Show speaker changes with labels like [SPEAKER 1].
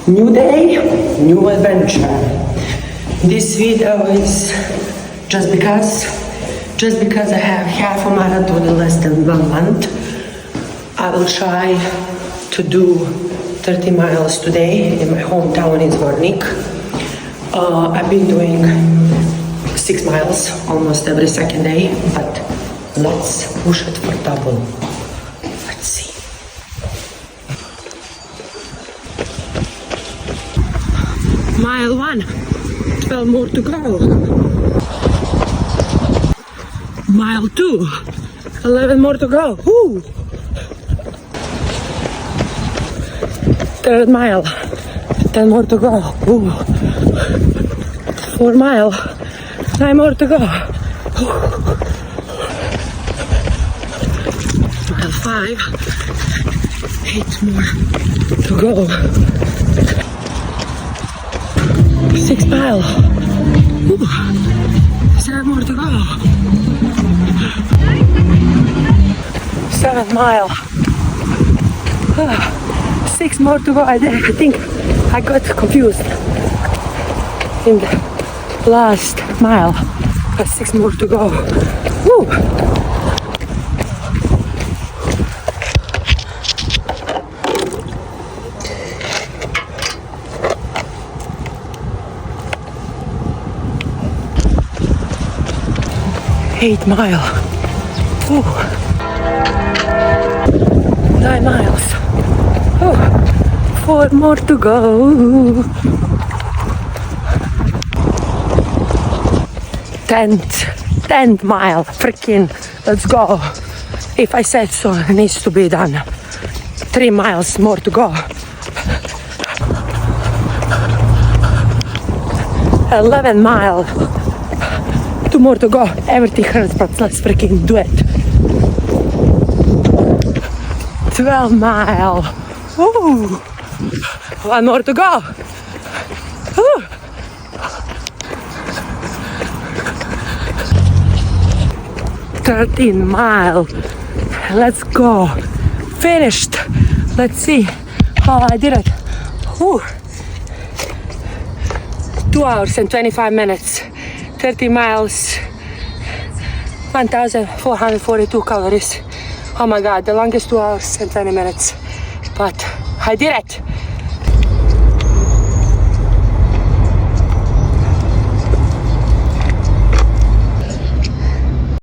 [SPEAKER 1] New day, new adventure. This video is just because I have half a marathon in less than 1 month. I will try to do 30 miles today in my hometown in Zvornik. I've been doing 6 miles almost every second day, but let's push it for double. Let's see. Mile 1, 12 more to go. Mile 2, 11 more to go. Woo! Third mile, 10 more to go. Woo! 4 mile, 9 more to go. Woo! Mile 5, 8 more to go. 6 mile. Ooh. 7 more to go. 7 mile. 6 more to go. I think I got confused in the last mile. 6 more to go. Woo. Eight mile. Ooh. 9 miles. Ooh. 4 more to go. 10th mile. Freaking let's go. If I said so, it needs to be done. 3 miles more to go. 11 mile. 2 more to go. Everything hurts, but let's freaking do it. 12 mile. Woo! 1 more to go. Woo! 13 mile. Let's go. Finished. Let's see how I did it. Woo! 2 hours and 25 minutes. 30 miles, 1,442 calories. Oh my god, the longest 2 hours and 20 minutes. But I did it.